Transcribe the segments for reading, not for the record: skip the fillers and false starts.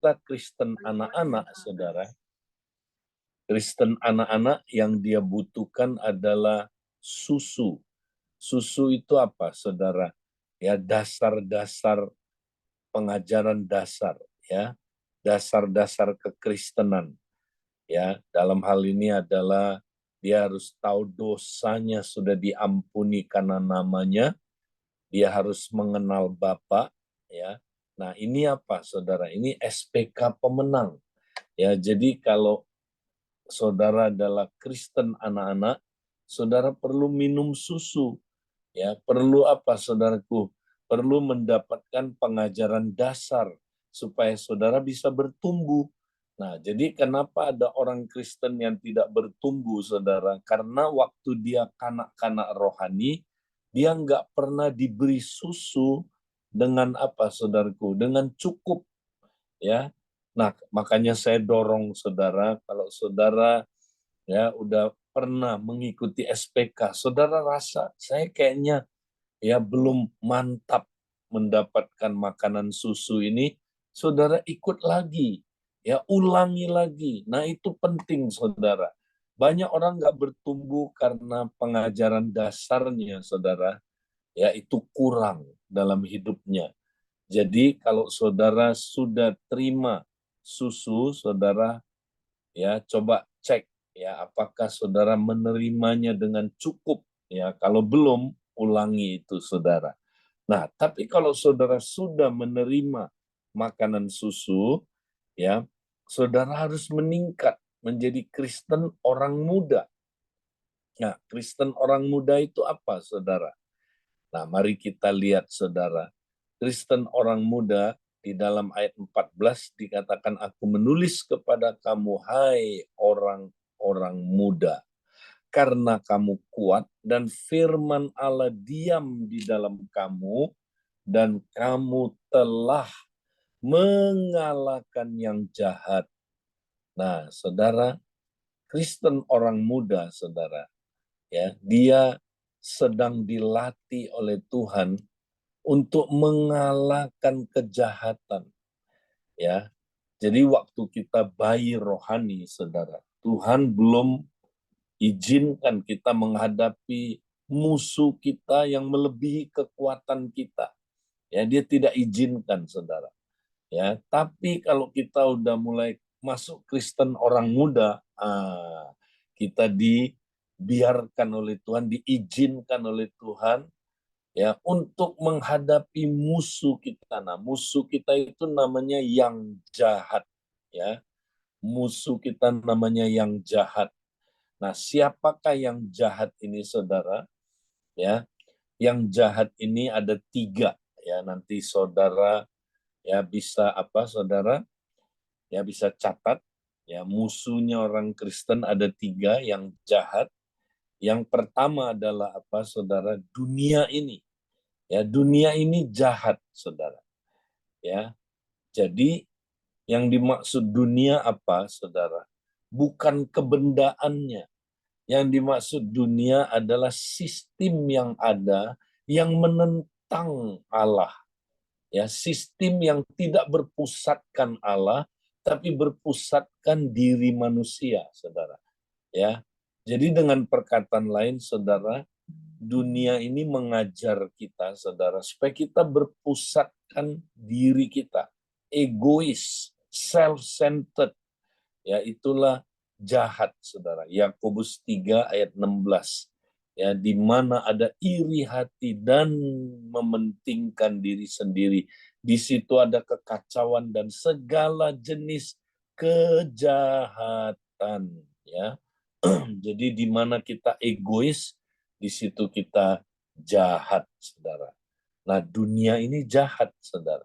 kita Kristen anak-anak, saudara, Kristen anak-anak yang dia butuhkan adalah susu. Susu itu apa, saudara? Ya, dasar-dasar pengajaran dasar, ya, dasar-dasar kekristenan. Ya, dalam hal ini adalah dia harus tahu dosanya sudah diampuni karena namanya, dia harus mengenal Bapa, ya. Nah, ini apa, saudara? Ini SPK pemenang. Ya, jadi kalau saudara adalah Kristen anak-anak, saudara perlu minum susu. Ya, perlu apa, saudaraku? Perlu mendapatkan pengajaran dasar supaya saudara bisa bertumbuh. Nah, jadi kenapa ada orang Kristen yang tidak bertumbuh, saudara? Karena waktu dia kanak-kanak rohani, dia nggak pernah diberi susu dengan apa, saudaraku? Dengan cukup, ya. Nah, makanya saya dorong saudara, kalau saudara ya udah pernah mengikuti SPK, saudara rasa saya kayaknya ya belum mantap mendapatkan makanan susu ini, saudara ikut lagi, ya ulangi lagi. Nah, itu penting, saudara. Banyak orang nggak bertumbuh karena pengajaran dasarnya, saudara, ya itu kurang dalam hidupnya. Jadi kalau saudara sudah terima susu, saudara ya coba cek ya apakah saudara menerimanya dengan cukup, ya. Kalau belum, ulangi itu, saudara. Nah, tapi kalau saudara sudah menerima makanan susu, ya, saudara harus meningkat menjadi Kristen orang muda. Nah, Kristen orang muda itu apa, saudara? Nah, mari kita lihat, saudara. Kristen orang muda di dalam ayat 14 dikatakan, aku menulis kepada kamu, hai orang-orang muda, karena kamu kuat dan firman Allah diam di dalam kamu, dan kamu telah mengalahkan yang jahat. Nah, saudara, Kristen orang muda, saudara, ya, dia sedang dilatih oleh Tuhan untuk mengalahkan kejahatan, ya. Jadi waktu kita bayi rohani, saudara, Tuhan belum izinkan kita menghadapi musuh kita yang melebihi kekuatan kita. Ya, dia tidak izinkan, saudara. Ya, tapi kalau kita udah mulai masuk Kristen orang muda, kita dibiarkan oleh Tuhan, diizinkan oleh Tuhan, ya, untuk menghadapi musuh kita. Nah, musuh kita itu namanya yang jahat, ya. Musuh kita namanya yang jahat. Nah, siapakah yang jahat ini, saudara? Ya, yang jahat ini ada 3, ya. Nanti saudara ya bisa apa, saudara? Ya bisa catat. Ya, musuhnya orang Kristen ada 3 yang jahat. Yang pertama adalah apa, saudara? Dunia ini. Ya, dunia ini jahat, saudara. Ya, jadi yang dimaksud dunia apa, saudara? Bukan kebendaannya. Yang dimaksud dunia adalah sistem yang ada yang menentang Allah. Ya, sistem yang tidak berpusatkan Allah, tapi berpusatkan diri manusia, saudara. Ya, jadi dengan perkataan lain, saudara, dunia ini mengajar kita, saudara, supaya kita berpusatkan diri kita, egois, self-centered. Ya, itulah jahat, saudara. Yakobus 3 ayat 16. Ya, di mana ada iri hati dan mementingkan diri sendiri. Di situ ada kekacauan dan segala jenis kejahatan, ya. Jadi di mana kita egois, di situ kita jahat, saudara. Nah, dunia ini jahat, saudara.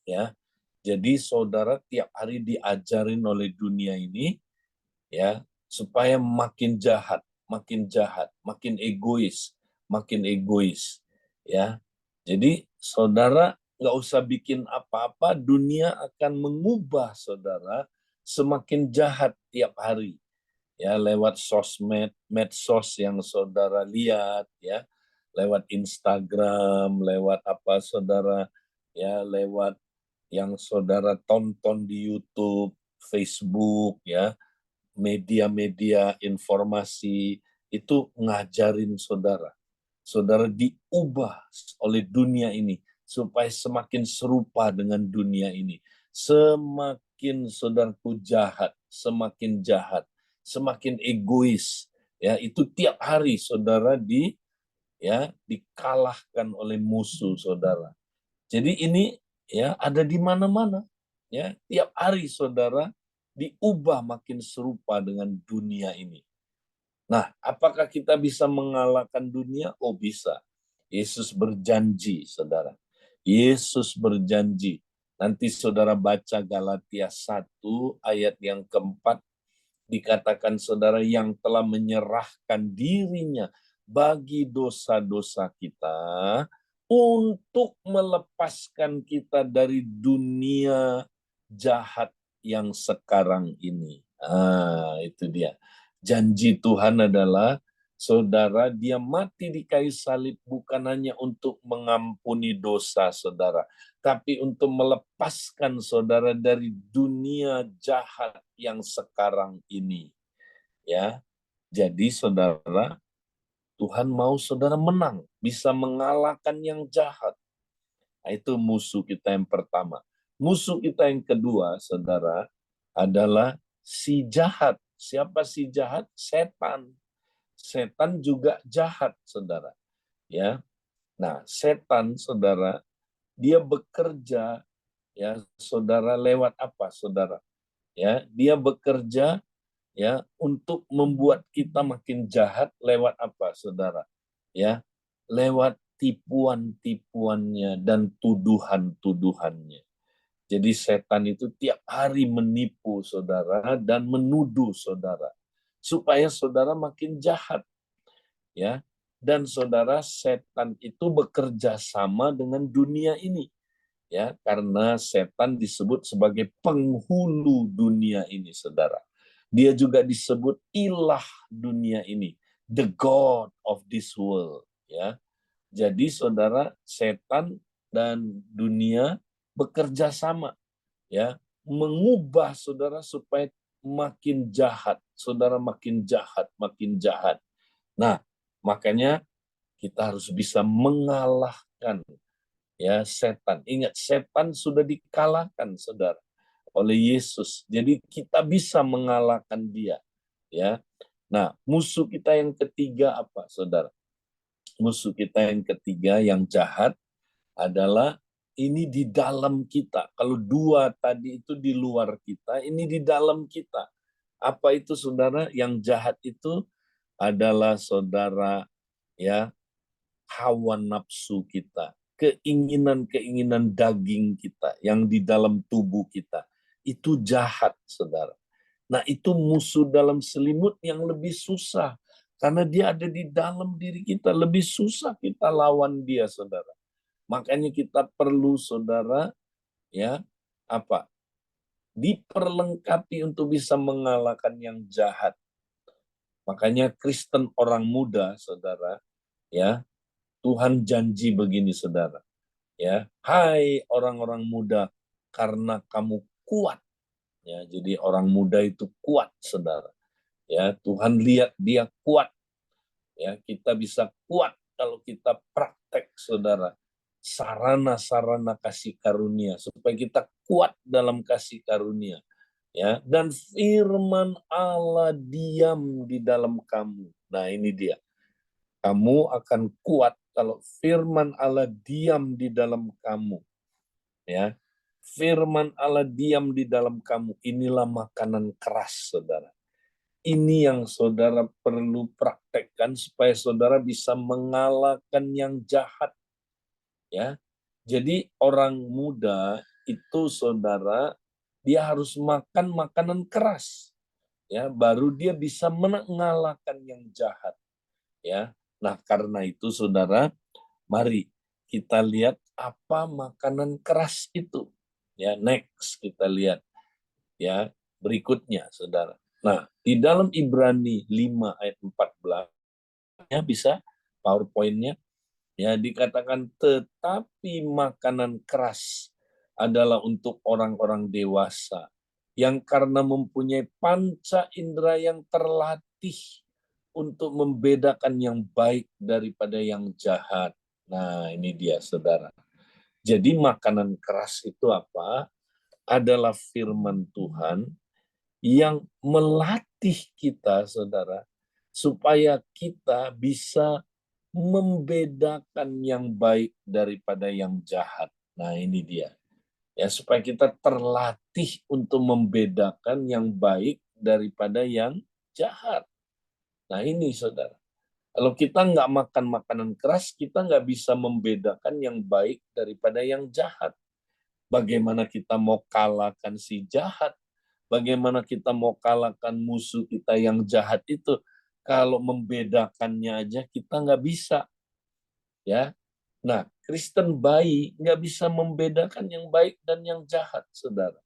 Ya, jadi saudara tiap hari diajarin oleh dunia ini, ya, supaya makin jahat, makin jahat, makin egois, ya. Jadi saudara nggak usah bikin apa-apa, dunia akan mengubah saudara semakin jahat tiap hari. Ya, lewat sosmed, medsos yang saudara lihat, ya, lewat Instagram, lewat apa, saudara, ya, lewat yang saudara tonton di YouTube, Facebook, ya, media-media informasi itu ngajarin saudara. Saudara diubah oleh dunia ini supaya semakin serupa dengan dunia ini. Semakin saudaraku jahat, semakin egois. Ya, itu tiap hari saudara dikalahkan oleh musuh saudara. Jadi ini ya ada di mana-mana. Ya, tiap hari saudara diubah makin serupa dengan dunia ini. Nah, apakah kita bisa mengalahkan dunia? Oh, bisa. Yesus berjanji, saudara. Yesus berjanji. Nanti saudara baca Galatia 1 ayat yang keempat, dikatakan saudara yang telah menyerahkan dirinya bagi dosa-dosa kita untuk melepaskan kita dari dunia jahat yang sekarang ini. Itu dia. Janji Tuhan adalah saudara, dia mati di kayu salib bukan hanya untuk mengampuni dosa saudara, tapi untuk melepaskan saudara dari dunia jahat yang sekarang ini. Ya, jadi saudara, Tuhan mau saudara menang, bisa mengalahkan yang jahat. Nah, itu musuh kita yang pertama. Musuh kita yang kedua, saudara, adalah si jahat. Siapa si jahat? Setan. Setan juga jahat, saudara. Ya. Nah, setan, saudara, dia bekerja, ya, saudara, lewat apa, saudara? Ya, dia bekerja ya untuk membuat kita makin jahat lewat apa, saudara? Ya, lewat tipuan-tipuannya dan tuduhan-tuduhannya. Jadi setan itu tiap hari menipu saudara dan menuduh saudara supaya saudara makin jahat, ya. Dan saudara, setan itu bekerja sama dengan dunia ini, ya, karena setan disebut sebagai penghulu dunia ini, saudara. Dia juga disebut ilah dunia ini, the god of this world, ya. Jadi saudara, setan dan dunia bekerja sama, ya, mengubah saudara supaya makin jahat, saudara, makin jahat, makin jahat. Nah, makanya kita harus bisa mengalahkan, ya, setan. Ingat, setan sudah dikalahkan, saudara, oleh Yesus. Jadi kita bisa mengalahkan dia, ya. Nah, musuh kita yang ketiga apa, saudara? Musuh kita yang ketiga yang jahat adalah ini di dalam kita. Kalau dua tadi itu di luar kita, ini di dalam kita. Apa itu, saudara? Yang jahat itu adalah, saudara, ya, hawa nafsu kita, keinginan-keinginan daging kita yang di dalam tubuh kita. Itu jahat, saudara. Nah, itu musuh dalam selimut yang lebih susah. Karena dia ada di dalam diri kita. Lebih susah kita lawan dia, saudara. Makanya kita perlu, saudara, ya, apa? Diperlengkapi untuk bisa mengalahkan yang jahat. Makanya Kristen orang muda, saudara, ya, Tuhan janji begini, saudara. Ya, hai orang-orang muda, karena kamu kuat. Ya, jadi orang muda itu kuat, saudara. Ya, Tuhan lihat dia kuat. Ya, kita bisa kuat kalau kita praktek, saudara, sarana-sarana kasih karunia supaya kita kuat dalam kasih karunia. Ya, dan firman Allah diam di dalam kamu. Nah, ini dia. Kamu akan kuat kalau firman Allah diam di dalam kamu. Ya. Firman Allah diam di dalam kamu. Inilah makanan keras, saudara. Ini yang saudara perlu praktekkan supaya saudara bisa mengalahkan yang jahat. Ya. Jadi orang muda itu, saudara, dia harus makan makanan keras. Ya, baru dia bisa mengalahkan yang jahat. Ya. Nah, karena itu, saudara, mari kita lihat apa makanan keras itu. Ya, next kita lihat, ya, berikutnya, saudara. Nah, di dalam Ibrani 5 ayat 14, ya, bisa PowerPoint-nya, ya, dikatakan tetapi makanan keras adalah untuk orang-orang dewasa yang karena mempunyai panca indera yang terlatih untuk membedakan yang baik daripada yang jahat. Nah, ini dia, saudara. Jadi makanan keras itu apa? Adalah firman Tuhan yang melatih kita, saudara, supaya kita bisa membedakan yang baik daripada yang jahat. Nah, ini dia. Ya, supaya kita terlatih untuk membedakan yang baik daripada yang jahat. Nah, ini, saudara. Kalau kita nggak makan makanan keras, kita nggak bisa membedakan yang baik daripada yang jahat. Bagaimana kita mau kalahkan si jahat? Bagaimana kita mau kalahkan musuh kita yang jahat itu? Kalau membedakannya aja kita nggak bisa, ya. Nah, Kristen bayi nggak bisa membedakan yang baik dan yang jahat, saudara.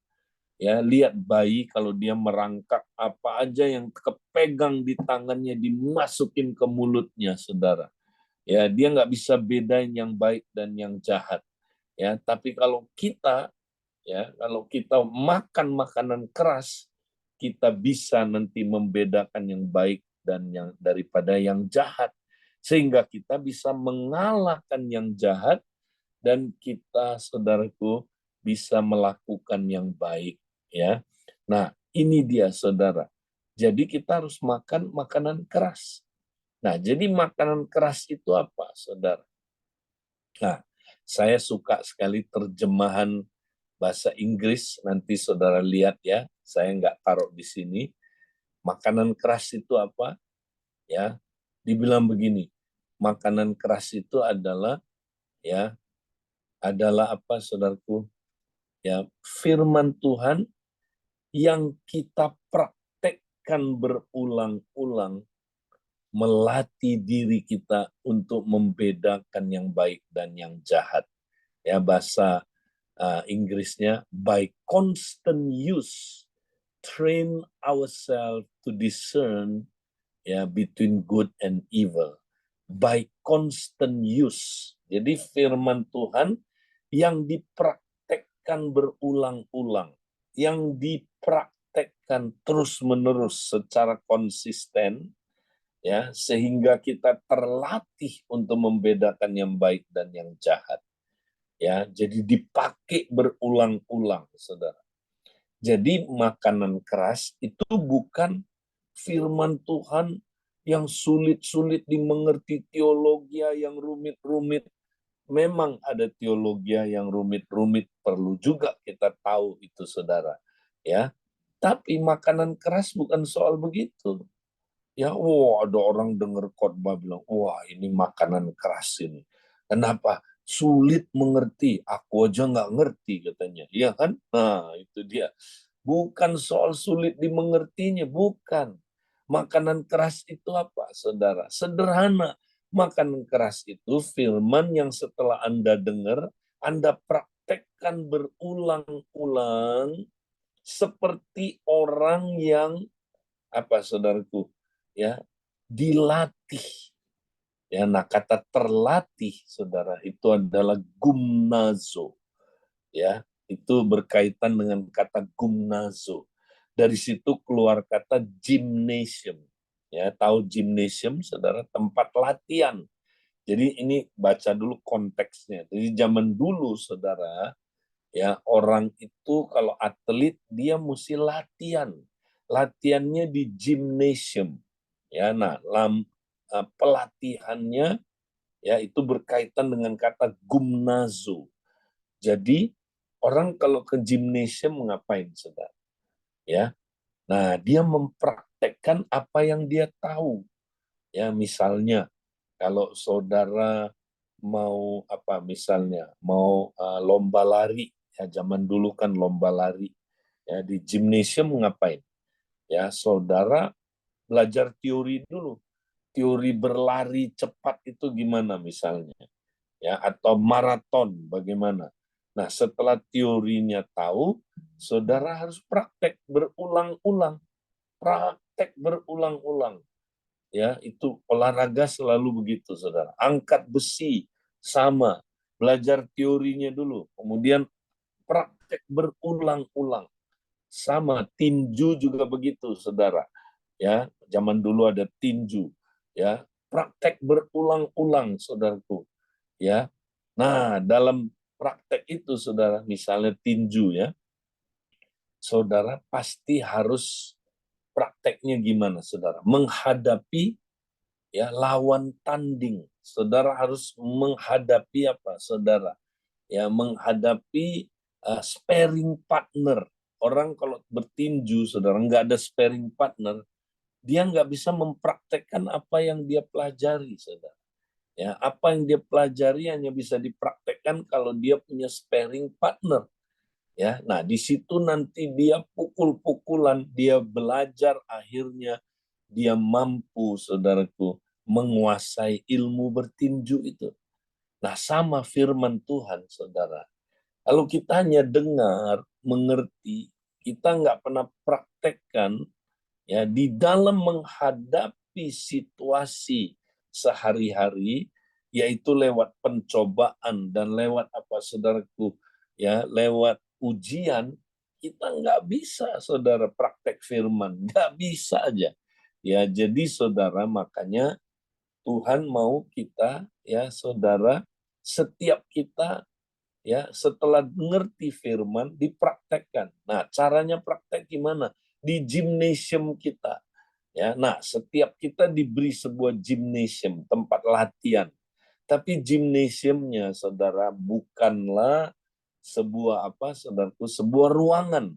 Ya, lihat bayi kalau dia merangkak apa aja yang kepegang di tangannya dimasukin ke mulutnya, saudara. Ya, dia nggak bisa bedain yang baik dan yang jahat. Ya, tapi kalau kita makan makanan keras, kita bisa nanti membedakan yang baik dan yang daripada yang jahat, sehingga kita bisa mengalahkan yang jahat dan kita, saudaraku, bisa melakukan yang baik, ya. Nah, ini dia, saudara. Jadi kita harus makan makanan keras. Nah, jadi makanan keras itu apa, saudara? Nah, saya suka sekali terjemahan bahasa Inggris, nanti saudara lihat ya, saya nggak taruh di sini. Makanan keras itu apa? Ya, dibilang begini, makanan keras itu adalah ya, adalah apa, saudaraku? Ya, firman Tuhan yang kita praktekkan berulang-ulang melatih diri kita untuk membedakan yang baik dan yang jahat. Ya, bahasa Inggrisnya, by constant use train ourselves to discern between good and evil. By constant use. Jadi firman Tuhan yang dipraktekkan berulang-ulang, yang dipraktekkan terus-menerus secara konsisten, ya, sehingga kita terlatih untuk membedakan yang baik dan yang jahat. Ya, jadi dipakai berulang-ulang, saudara. Jadi makanan keras itu bukan firman Tuhan yang sulit-sulit dimengerti, teologi yang rumit-rumit. Memang ada teologi yang rumit-rumit, perlu juga kita tahu itu, saudara. Ya, tapi makanan keras bukan soal begitu. Ya, ada orang dengar khotbah bilang, wah ini makanan keras ini. Kenapa? Sulit mengerti. Aku aja nggak ngerti katanya. Iya kan? Nah, itu dia. Bukan soal sulit dimengertinya, bukan. Makanan keras itu apa, saudara? Sederhana. Makanan keras itu firman yang setelah Anda dengar, Anda praktekkan berulang-ulang seperti orang yang apa, saudaraku, ya, dilatih. Ya, nah kata terlatih, saudara, itu adalah gumnazo. Ya, itu berkaitan dengan kata gumnazo. Dari situ keluar kata gymnasium. Ya, tahu gymnasium, saudara, tempat latihan. Jadi ini baca dulu konteksnya. Jadi zaman dulu, saudara, ya, orang itu kalau atlet dia mesti latihan. Latihannya di gymnasium. Ya, nah, pelatihannya ya itu berkaitan dengan kata gumnazo. Jadi orang kalau ke gymnasium ngapain, saudara? Ya, nah dia mempraktekkan apa yang dia tahu. Ya, misalnya kalau saudara mau apa, misalnya mau lomba lari, ya zaman dulu kan lomba lari. Ya, di gymnasium ngapain? Ya, saudara belajar teori dulu. Teori berlari cepat itu gimana misalnya, ya, atau maraton bagaimana. Nah, setelah teorinya tahu, saudara harus praktek berulang-ulang, praktek berulang-ulang. Ya, itu olahraga selalu begitu, saudara. Angkat besi sama, belajar teorinya dulu, kemudian praktek berulang-ulang. Sama tinju juga begitu, saudara. Ya, zaman dulu ada tinju. Ya, praktek berulang-ulang, saudaraku. Ya, nah dalam praktek itu, saudara, misalnya tinju ya, saudara pasti harus prakteknya gimana, saudara? Menghadapi ya lawan tanding. Saudara harus menghadapi apa, saudara? Ya, menghadapi sparring partner. Orang kalau bertinju, saudara, nggak ada sparring partner, dia nggak bisa mempraktekkan apa yang dia pelajari, saudara. Ya, apa yang dia pelajari hanya bisa dipraktekkan kalau dia punya sparring partner. Ya, nah di situ nanti dia pukul-pukulan, dia belajar, akhirnya dia mampu, saudaraku, menguasai ilmu bertinju itu. Nah, sama firman Tuhan, saudara. Kalau kita hanya dengar, mengerti, kita nggak pernah praktekkan, ya di dalam menghadapi situasi sehari-hari, yaitu lewat pencobaan dan lewat apa, saudaraku, ya lewat ujian, kita nggak bisa, saudara, praktek firman, nggak bisa aja. Ya, jadi saudara, makanya Tuhan mau kita, ya saudara, setiap kita ya setelah mengerti firman dipraktekkan. Nah, caranya praktek gimana? Di gymnasium kita. Ya, nah setiap kita diberi sebuah gymnasium, tempat latihan. Tapi gymnasiumnya, saudara, bukanlah sebuah apa, saudaraku, sebuah ruangan,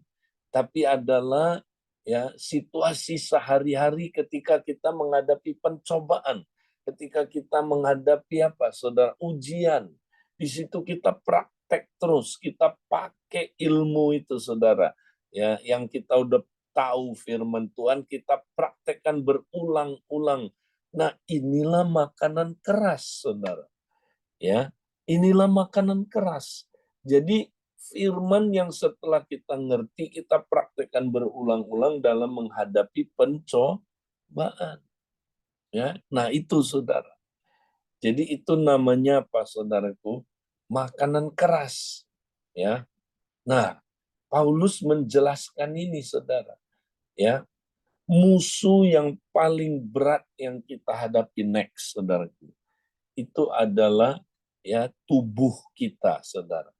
tapi adalah ya situasi sehari-hari ketika kita menghadapi pencobaan, ketika kita menghadapi apa, saudara, ujian. Di situ kita praktek terus, kita pakai ilmu itu, saudara. Ya, yang kita udah tahu firman Tuhan, kita praktekkan berulang-ulang. Nah, inilah makanan keras, saudara. Ya, inilah makanan keras. Jadi firman yang setelah kita ngerti, kita praktekkan berulang-ulang dalam menghadapi pencobaan. Ya, nah itu, saudara. Jadi itu namanya apa, saudaraku? Makanan keras. Ya, nah Paulus menjelaskan ini, saudara. Ya, musuh yang paling berat yang kita hadapi next, saudaraku, itu adalah ya tubuh kita, saudara.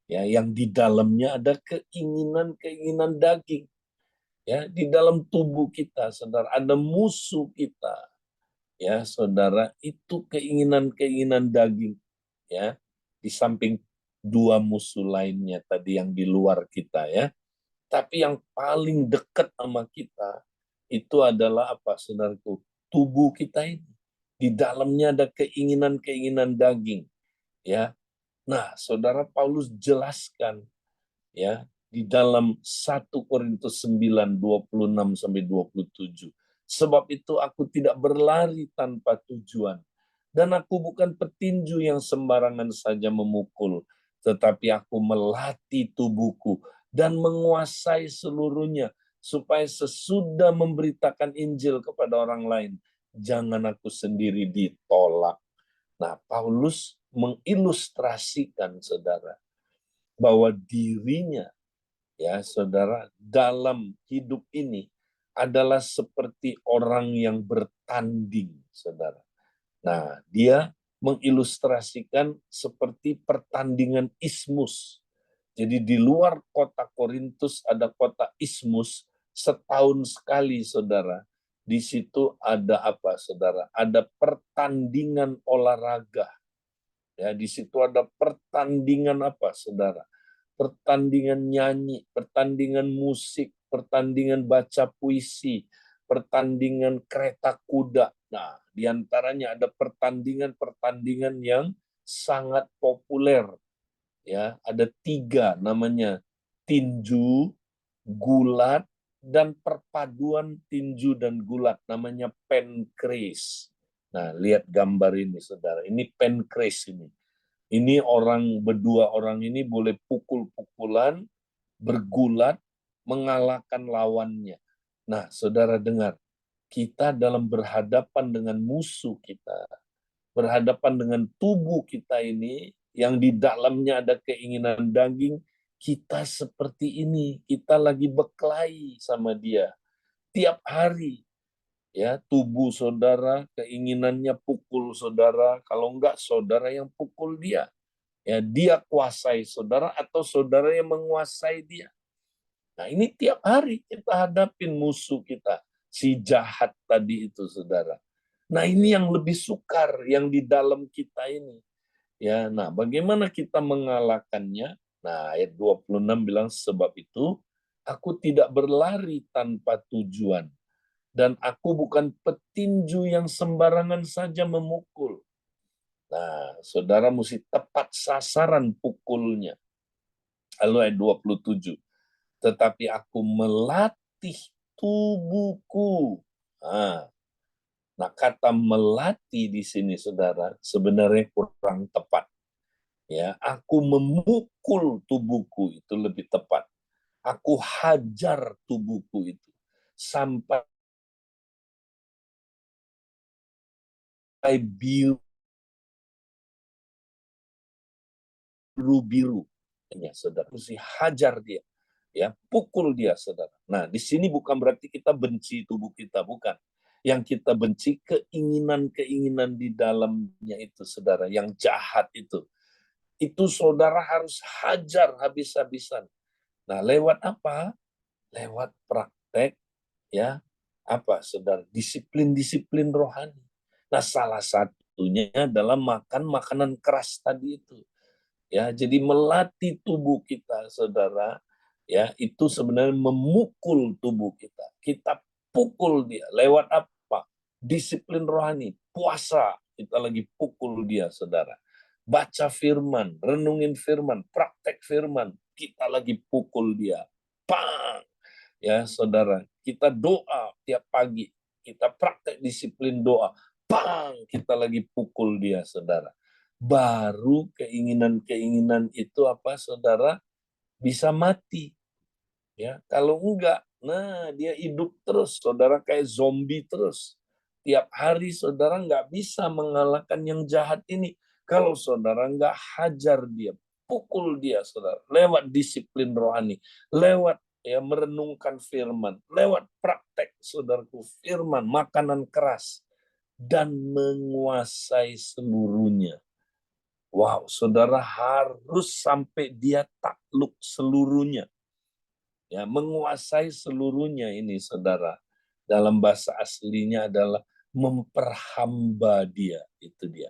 Ya, yang di dalamnya ada keinginan-keinginan daging. Ya, di dalam tubuh kita, saudara, ada musuh kita. Ya, saudara, itu keinginan-keinginan daging. Ya, di samping dua musuh lainnya tadi yang di luar kita, ya. Tapi yang paling dekat sama kita itu adalah apa, saudaraku? Tubuh kita ini. Di dalamnya ada keinginan-keinginan daging, ya. Nah, saudara, Paulus jelaskan ya di dalam 1 Korintus 9 26 sampai 27. Sebab itu aku tidak berlari tanpa tujuan, dan aku bukan petinju yang sembarangan saja memukul, tetapi aku melatih tubuhku dan menguasai seluruhnya, supaya sesudah memberitakan Injil kepada orang lain, jangan aku sendiri ditolak. Nah, Paulus mengilustrasikan, saudara, bahwa dirinya, ya saudara, dalam hidup ini adalah seperti orang yang bertanding, saudara. Nah, dia mengilustrasikan seperti pertandingan ismus. Jadi di luar kota Korintus ada kota ismus, setahun sekali, saudara. Di situ ada apa, saudara? Ada pertandingan olahraga. Ya, di situ ada pertandingan apa, saudara? Pertandingan nyanyi, pertandingan musik, pertandingan baca puisi, pertandingan kereta kuda. Nah, di antaranya ada pertandingan-pertandingan yang sangat populer. Ya, ada 3 namanya: tinju, gulat, dan perpaduan tinju dan gulat, namanya pancrase. Nah, lihat gambar ini, saudara. Ini pancrase ini. Ini berdua orang ini boleh pukul-pukulan, bergulat, mengalahkan lawannya. Nah, saudara dengar, kita dalam berhadapan dengan musuh kita, berhadapan dengan tubuh kita ini, yang di dalamnya ada keinginan daging, kita seperti ini, kita lagi berkelahi sama dia tiap hari. Ya, tubuh saudara, keinginannya pukul saudara, kalau enggak saudara yang pukul dia. Ya, dia kuasai saudara atau saudara yang menguasai dia. Nah, ini tiap hari kita hadapin musuh kita, si jahat tadi itu, saudara. Nah, ini yang lebih sukar, yang di dalam kita ini. Ya, nah, bagaimana kita mengalahkannya? Nah, ayat 26 bilang, sebab itu aku tidak berlari tanpa tujuan, dan aku bukan petinju yang sembarangan saja memukul. Nah, saudara mesti tepat sasaran pukulnya. Lalu ayat 27. Tetapi aku melatih tubuhku. Nah, kata melatih di sini, saudara, sebenarnya kurang tepat. Ya, aku memukul tubuhku itu lebih tepat. Aku hajar tubuhku itu sampai biru-biru. Ya, saudara, mesti hajar dia. Ya, pukul dia, saudara. Nah, di sini bukan berarti kita benci tubuh kita, bukan. Yang kita benci keinginan-keinginan di dalamnya itu, saudara, yang jahat itu. Itu saudara harus hajar habis-habisan. Nah, lewat apa? Lewat praktek, ya, apa, saudara? Disiplin-disiplin rohani. Nah, salah satunya adalah makan makanan keras tadi itu. Ya, jadi melatih tubuh kita, saudara, ya, itu sebenarnya memukul tubuh kita. Kita pukul dia lewat apa? Disiplin rohani, puasa, kita lagi pukul dia, saudara. Baca firman, renungin firman, praktek firman, kita lagi pukul dia. Pang! Ya, saudara, kita doa tiap pagi, kita praktek disiplin doa. Pang! Kita lagi pukul dia, saudara. Baru keinginan-keinginan itu apa, saudara, bisa mati. Ya, kalau enggak, nah dia hidup terus, saudara, kayak zombie terus. Tiap hari saudara nggak bisa mengalahkan yang jahat ini. Kalau saudara nggak hajar dia, pukul dia, saudara, lewat disiplin rohani, lewat ya merenungkan firman, lewat praktek, saudaraku, firman, makanan keras, dan menguasai seluruhnya. Wow, saudara harus sampai dia takluk seluruhnya. Ya, menguasai seluruhnya ini, saudara. Dalam bahasa aslinya adalah memperhamba dia, itu dia.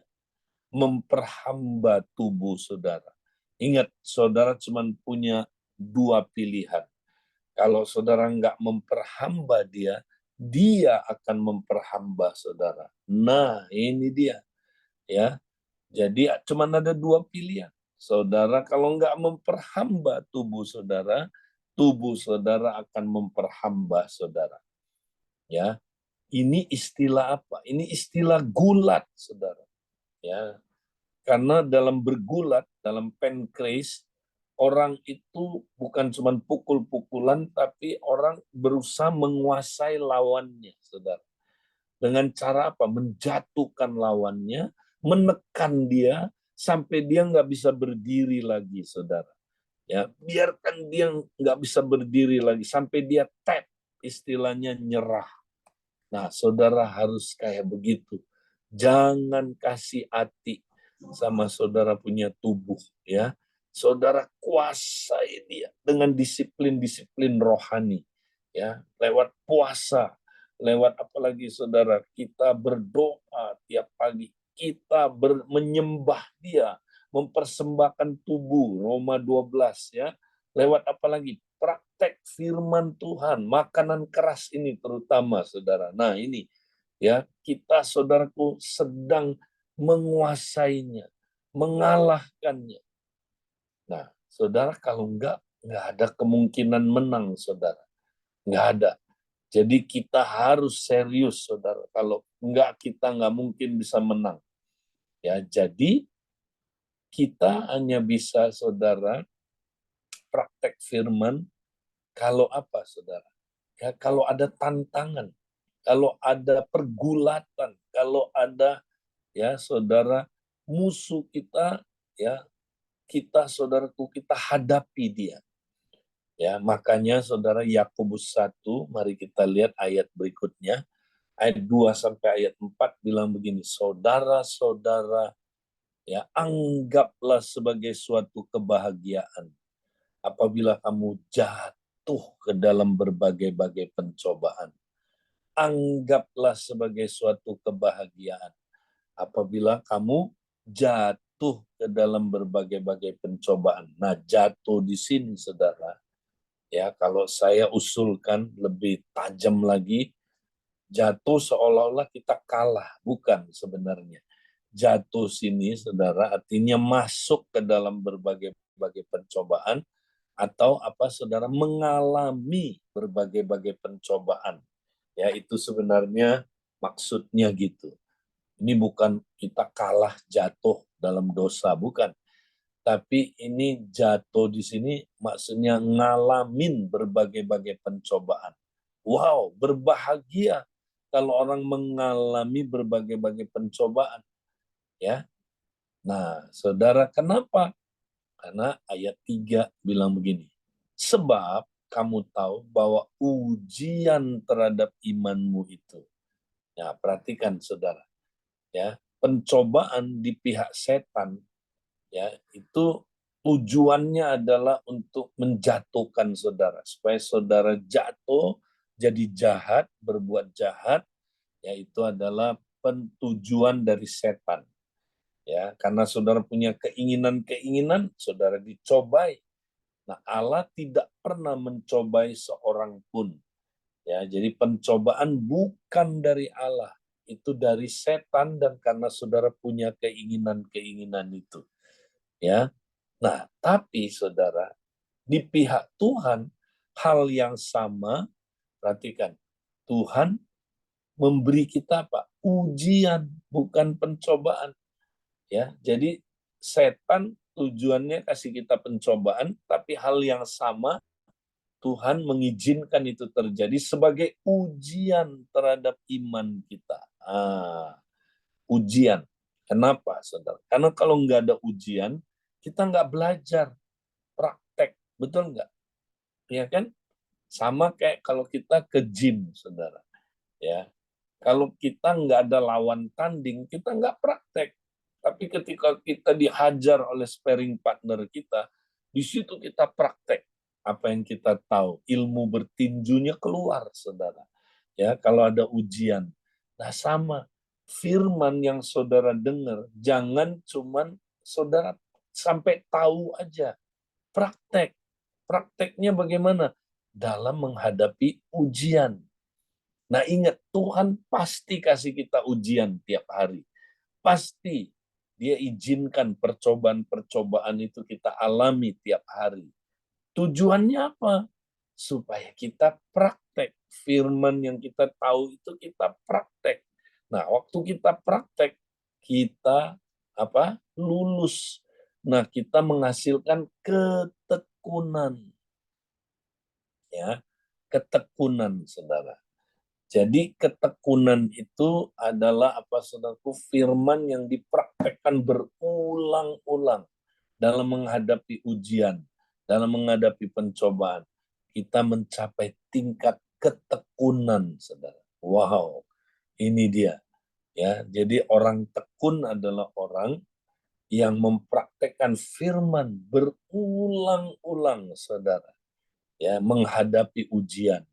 Memperhamba tubuh saudara. Ingat, saudara cuma punya dua pilihan. Kalau saudara nggak memperhamba dia, dia akan memperhamba saudara. Nah, ini dia. Ya, jadi cuma ada dua pilihan. Saudara kalau nggak memperhamba tubuh saudara akan memperhamba saudara. Ya, ini istilah apa? Ini istilah gulat, saudara. Ya, karena dalam bergulat, dalam pankreas, orang itu bukan cuma pukul-pukulan, tapi orang berusaha menguasai lawannya, saudara. Dengan cara apa? Menjatuhkan lawannya, menekan dia sampai dia nggak bisa berdiri lagi, saudara. Ya, biarkan dia nggak bisa berdiri lagi sampai dia tap, istilahnya nyerah. Nah, saudara harus kayak begitu. Jangan kasih hati sama saudara punya tubuh, ya. Saudara kuasai dia dengan disiplin-disiplin rohani, ya, lewat puasa, lewat apalagi saudara, kita berdoa tiap pagi, kita menyembah dia, mempersembahkan tubuh, Roma 12, ya, lewat apalagi praktek firman Tuhan, makanan keras ini terutama, saudara. Nah, ini ya, kita, saudaraku, sedang menguasainya, mengalahkannya. Nah, saudara, kalau nggak ada kemungkinan menang, saudara. Nggak ada. Jadi kita harus serius, saudara. Kalau nggak, kita nggak mungkin bisa menang. Ya, jadi kita hanya bisa, saudara, praktek firman kalau apa, saudara? Ya, kalau ada tantangan, kalau ada pergulatan, kalau ada, ya, saudara, musuh kita, ya, kita, saudaraku, kita hadapi dia. Ya, makanya saudara, Yakobus 1, mari kita lihat ayat berikutnya. Ayat 2 sampai ayat 4 bilang begini, saudara-saudara, ya, anggaplah sebagai suatu kebahagiaan apabila kamu jatuh ke dalam berbagai-bagai pencobaan. Anggaplah sebagai suatu kebahagiaan apabila kamu jatuh ke dalam berbagai-bagai pencobaan. Nah, jatuh di sini, saudara, ya, kalau saya usulkan lebih tajam lagi, jatuh seolah-olah kita kalah, bukan sebenarnya. Jatuh sini, saudara, artinya masuk ke dalam berbagai-bagai pencobaan, atau apa, saudara, mengalami berbagai-bagai pencobaan. Ya, itu sebenarnya maksudnya gitu. Ini bukan kita kalah jatuh dalam dosa, bukan. Tapi ini jatuh di sini maksudnya ngalamin berbagai-bagai pencobaan. Wow, berbahagia kalau orang mengalami berbagai-bagai pencobaan, ya. Nah, saudara, kenapa? Karena ayat 3 bilang begini. Sebab kamu tahu bahwa ujian terhadap imanmu itu. Ya, perhatikan, saudara, ya. Pencobaan di pihak setan, ya, itu tujuannya adalah untuk menjatuhkan saudara, supaya saudara jatuh jadi jahat, berbuat jahat, yaitu adalah pentujuan dari setan. Ya, karena saudara punya keinginan-keinginan, saudara dicobai. Nah, Allah tidak pernah mencobai seorang pun. Ya, jadi pencobaan bukan dari Allah, itu dari setan, dan karena saudara punya keinginan-keinginan itu. Ya. Nah, tapi saudara, di pihak Tuhan hal yang sama, perhatikan. Tuhan memberi kita apa? Ujian, bukan pencobaan. Ya, jadi setan tujuannya kasih kita pencobaan, tapi hal yang sama Tuhan mengizinkan itu terjadi sebagai ujian terhadap iman kita. Ujian. Kenapa, saudara? Karena kalau nggak ada ujian, kita nggak belajar praktek, betul nggak? Ya kan? Sama kayak kalau kita ke gym, saudara. Ya, kalau kita nggak ada lawan tanding, kita nggak praktek. Tapi ketika kita dihajar oleh sparring partner kita, di situ kita praktek apa yang kita tahu. Ilmu bertinjunya keluar, saudara. Ya, kalau ada ujian. Nah, sama. Firman yang saudara dengar, jangan cuman saudara sampai tahu aja. Praktek. Prakteknya bagaimana? Dalam menghadapi ujian. Nah, ingat, Tuhan pasti kasih kita ujian tiap hari. Pasti dia izinkan percobaan-percobaan itu kita alami tiap hari. Tujuannya apa? Supaya kita praktek. Firman yang kita tahu itu kita praktek. Nah, waktu kita praktek, kita apa? Lulus. Nah, kita menghasilkan ketekunan. Ya, ketekunan, saudara. Jadi ketekunan itu adalah apa, saudaraku, firman yang dipraktekkan berulang-ulang dalam menghadapi ujian, dalam menghadapi pencobaan. Kita mencapai tingkat ketekunan, saudara. Wow, ini dia. Ya, jadi orang tekun adalah orang yang mempraktekkan firman berulang-ulang, saudara. Ya, menghadapi ujian.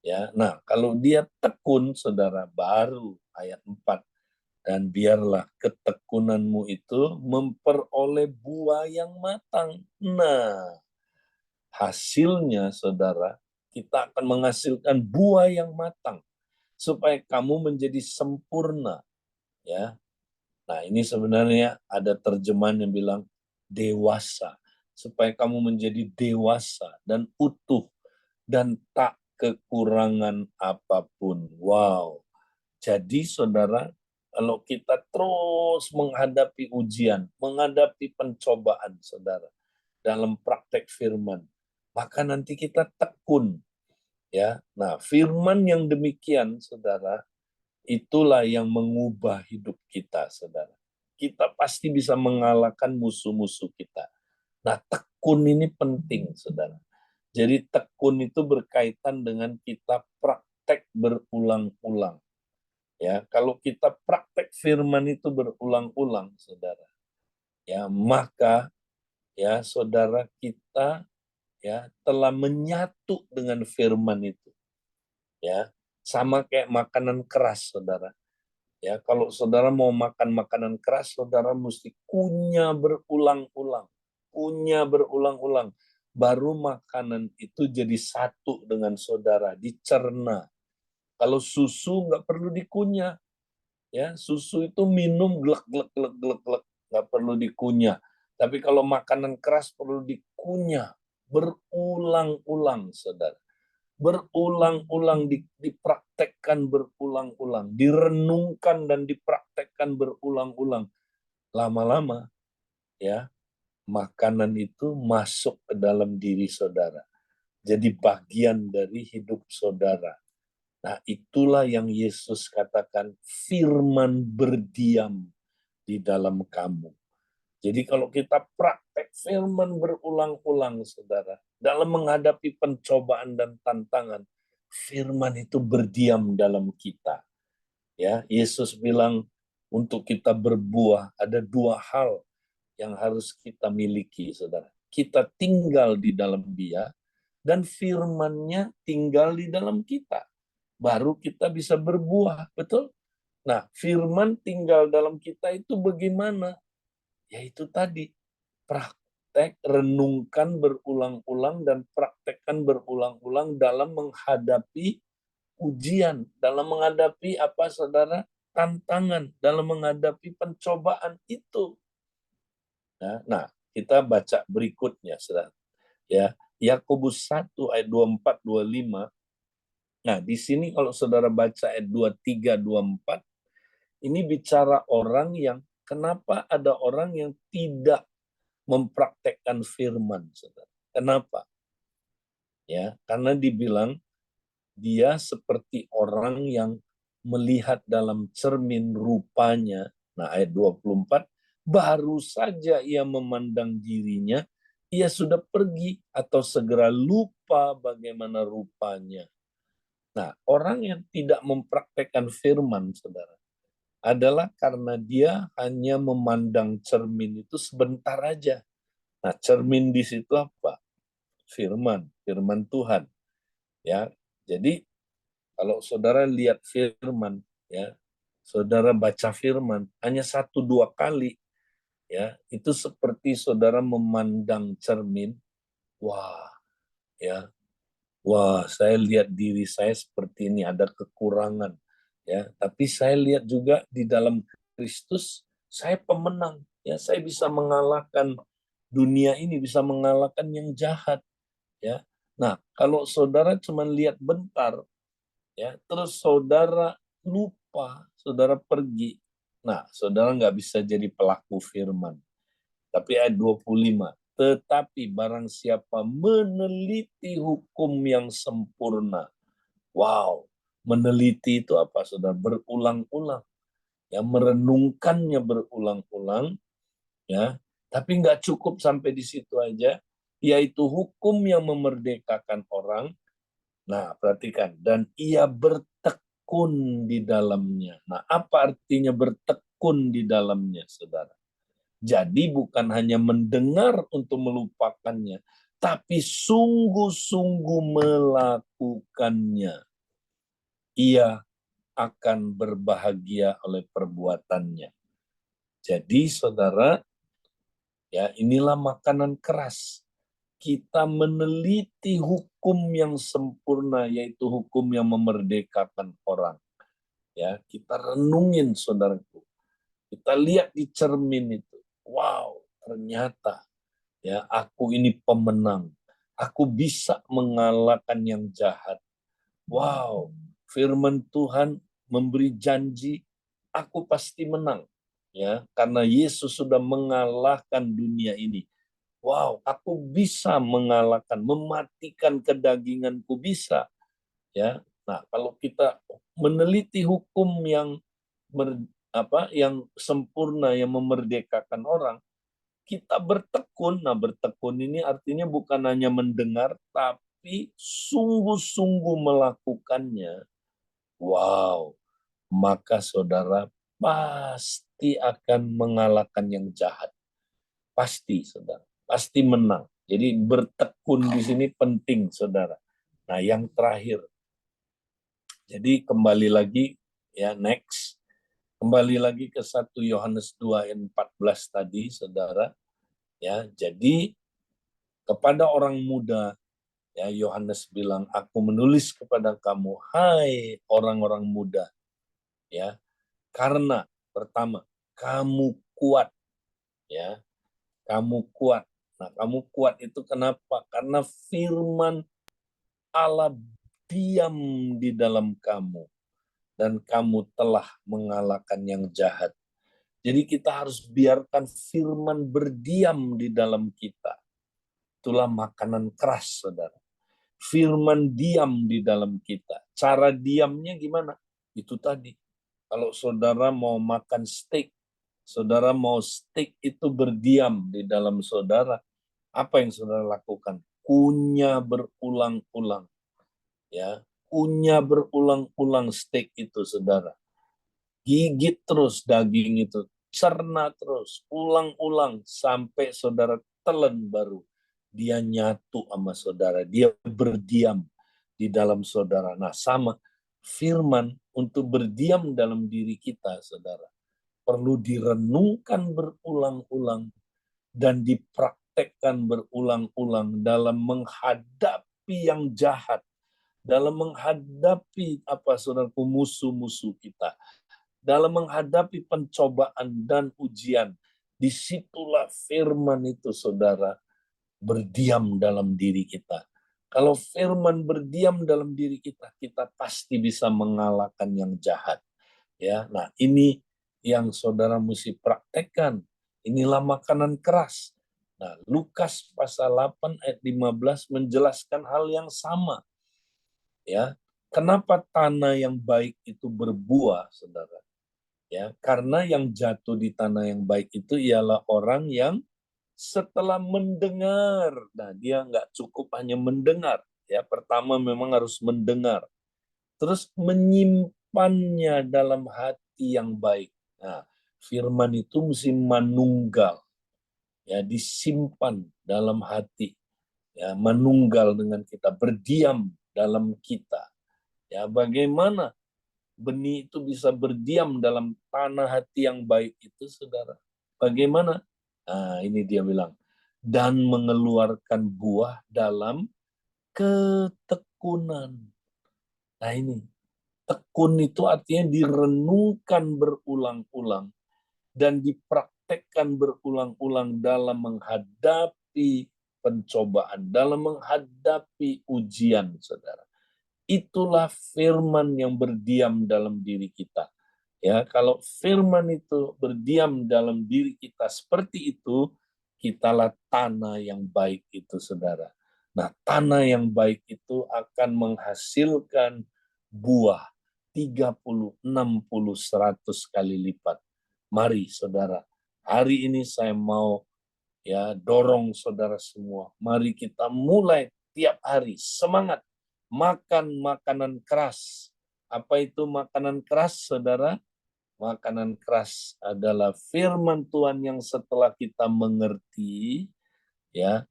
Ya, nah, kalau dia tekun, saudara, baru ayat 4. Dan biarlah ketekunanmu itu memperoleh buah yang matang. Nah, hasilnya, saudara, kita akan menghasilkan buah yang matang supaya kamu menjadi sempurna. Ya, nah, ini sebenarnya ada terjemahan yang bilang dewasa, supaya kamu menjadi dewasa dan utuh dan tak kekurangan apapun. Wow. Jadi, saudara, kalau kita terus menghadapi ujian, menghadapi pencobaan, saudara, dalam praktek firman, maka nanti kita tekun. Ya, nah, firman yang demikian, saudara, itulah yang mengubah hidup kita, saudara. Kita pasti bisa mengalahkan musuh-musuh kita. Nah, tekun ini penting, saudara. Jadi tekun itu berkaitan dengan kita praktek berulang-ulang. Ya, kalau kita praktek firman itu berulang-ulang, saudara, ya maka ya saudara kita ya telah menyatu dengan firman itu. Ya, sama kayak makanan keras, saudara. Ya, kalau saudara mau makan makanan keras, saudara mesti kunyah berulang-ulang. Kunyah berulang-ulang. Baru makanan itu jadi satu dengan saudara, dicerna. Kalau susu nggak perlu dikunyah. Ya, susu itu minum glek glek glek glek glek, nggak perlu dikunyah. Tapi kalau makanan keras perlu dikunyah berulang-ulang, saudara. Berulang-ulang dipraktekkan berulang-ulang, direnungkan dan dipraktekkan berulang-ulang. Lama-lama ya, makanan itu masuk ke dalam diri saudara. Jadi bagian dari hidup saudara. Nah, itulah yang Yesus katakan firman berdiam di dalam kamu. Jadi kalau kita praktek firman berulang-ulang, saudara, dalam menghadapi pencobaan dan tantangan, firman itu berdiam dalam kita. Ya, Yesus bilang untuk kita berbuah ada dua hal yang harus kita miliki, saudara. Kita tinggal di dalam Dia dan firman-Nya tinggal di dalam kita. Baru kita bisa berbuah, betul? Nah, firman tinggal dalam kita itu bagaimana? Yaitu tadi, praktek, renungkan berulang-ulang dan praktekkan berulang-ulang dalam menghadapi ujian, dalam menghadapi apa saudara? Tantangan, dalam menghadapi pencobaan itu. Nah, kita baca berikutnya, saudara. Ya, Yakobus 1 ayat 24 25. Nah, di sini kalau saudara baca ayat 23 24, ini bicara orang yang kenapa ada orang yang tidak mempraktekkan firman, saudara. Kenapa? Ya, karena dibilang dia seperti orang yang melihat dalam cermin rupanya. Nah, ayat 24, baru saja ia memandang dirinya, ia sudah pergi atau segera lupa bagaimana rupanya. Nah, orang yang tidak mempraktekkan firman, saudara, adalah karena dia hanya memandang cermin itu sebentar aja. Nah, cermin di situ apa? Firman, firman Tuhan. Ya, jadi kalau saudara lihat firman, ya, saudara baca firman hanya 1-2 kali, ya, itu seperti saudara memandang cermin. Wah, ya, wah, saya lihat diri saya seperti ini, ada kekurangan, ya. Tapi saya lihat juga di dalam Kristus, saya pemenang, ya. Saya bisa mengalahkan dunia ini, bisa mengalahkan yang jahat, ya. Nah, kalau saudara cuma lihat bentar, ya, terus saudara lupa, saudara pergi, nah, saudara nggak bisa jadi pelaku firman. Tapi ayat 25, tetapi barang siapa meneliti hukum yang sempurna. Wow, meneliti itu apa, saudara? Berulang-ulang. Ya, merenungkannya berulang-ulang, ya. Tapi nggak cukup sampai di situ aja, yaitu hukum yang memerdekakan orang. Nah, perhatikan, dan ia bertekun di dalamnya. Nah, apa artinya bertekun di dalamnya, saudara? Jadi bukan hanya mendengar untuk melupakannya, tapi sungguh-sungguh melakukannya. Ia akan berbahagia oleh perbuatannya. Jadi saudara, ya inilah makanan keras. Kita meneliti hukum yang sempurna, yaitu hukum yang memerdekakan orang. Ya, kita renungin, saudaraku. Kita lihat di cermin itu. Wow, ternyata ya aku ini pemenang. Aku bisa mengalahkan yang jahat. Wow, firman Tuhan memberi janji, aku pasti menang. Ya, karena Yesus sudah mengalahkan dunia ini. Wow, aku bisa mengalahkan, mematikan kedaginganku bisa. Ya, nah kalau kita meneliti hukum yang yang sempurna, yang memerdekakan orang, kita bertekun. Nah, bertekun ini artinya bukan hanya mendengar, tapi sungguh-sungguh melakukannya. Wow, maka saudara pasti akan mengalahkan yang jahat. Pasti, saudara. Pasti menang. Jadi bertekun di sini penting, saudara. Nah, yang terakhir. Jadi kembali lagi, ya next. Kembali lagi ke 1 Yohanes 2 ayat 14 tadi, saudara. Ya, jadi kepada orang muda, ya Yohanes bilang, aku menulis kepada kamu, hai orang-orang muda, ya, karena pertama, kamu kuat, ya, kamu kuat. Nah, kamu kuat itu kenapa? Karena firman Allah diam di dalam kamu dan kamu telah mengalahkan yang jahat. Jadi kita harus biarkan firman berdiam di dalam kita. Itulah makanan keras, saudara. Firman diam di dalam kita. Cara diamnya gimana? Itu tadi. Kalau saudara mau makan steak, saudara mau steak itu berdiam di dalam saudara, apa yang saudara lakukan? Kunyah berulang-ulang. Ya, kunyah berulang-ulang steak itu, saudara. Gigit terus daging itu, cerna terus, ulang-ulang sampai saudara telan baru. Dia nyatu sama saudara, dia berdiam di dalam saudara. Nah, sama firman untuk berdiam dalam diri kita, saudara. Perlu direnungkan berulang-ulang dan dipraktekkan berulang-ulang dalam menghadapi yang jahat, dalam menghadapi saudaraku, musuh-musuh kita, dalam menghadapi pencobaan dan ujian. Disitulah firman itu, saudara, berdiam dalam diri kita. Kalau firman berdiam dalam diri kita, kita pasti bisa mengalahkan yang jahat. Ya, nah ini yang saudara mesti praktekkan. Inilah makanan keras. Nah, Lukas pasal 8 ayat 15 menjelaskan hal yang sama. Ya, kenapa tanah yang baik itu berbuah, saudara? Ya, karena yang jatuh di tanah yang baik itu ialah orang yang setelah mendengar. Nah, dia nggak cukup hanya mendengar. Ya, pertama memang harus mendengar. Terus menyimpannya dalam hati yang baik. Nah, firman itu mesti manunggal. Ya, disimpan dalam hati. Ya, manunggal dengan kita, berdiam dalam kita. Ya, bagaimana benih itu bisa berdiam dalam tanah hati yang baik itu, saudara? Bagaimana? Nah, ini dia bilang. Dan mengeluarkan buah dalam ketekunan. Nah ini, tekun itu artinya direnungkan berulang-ulang dan dipraktekkan berulang-ulang dalam menghadapi pencobaan, dalam menghadapi ujian, saudara. Itulah firman yang berdiam dalam diri kita. Ya, kalau firman itu berdiam dalam diri kita seperti itu, kitalah tanah yang baik itu, saudara. Nah, tanah yang baik itu akan menghasilkan buah 30, 60, 100 kali lipat. Mari, saudara, hari ini saya mau dorong saudara semua. Mari kita mulai tiap hari semangat makan makanan keras. Apa itu makanan keras, saudara? Makanan keras adalah firman Tuhan yang setelah kita mengerti, ya,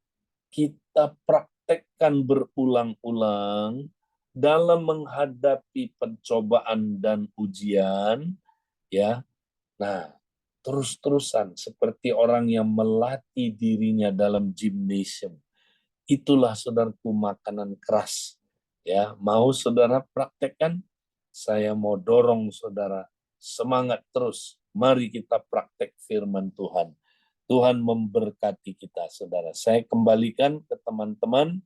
kita praktekkan berulang-ulang dalam menghadapi pencobaan dan ujian, ya. Nah, terus-terusan seperti orang yang melatih dirinya dalam gymnasium. Itulah, saudaraku, makanan keras. Ya, mau saudara praktekkan? Saya mau dorong saudara semangat terus. Mari kita praktek firman Tuhan. Tuhan memberkati kita, saudara. Saya kembalikan ke teman-teman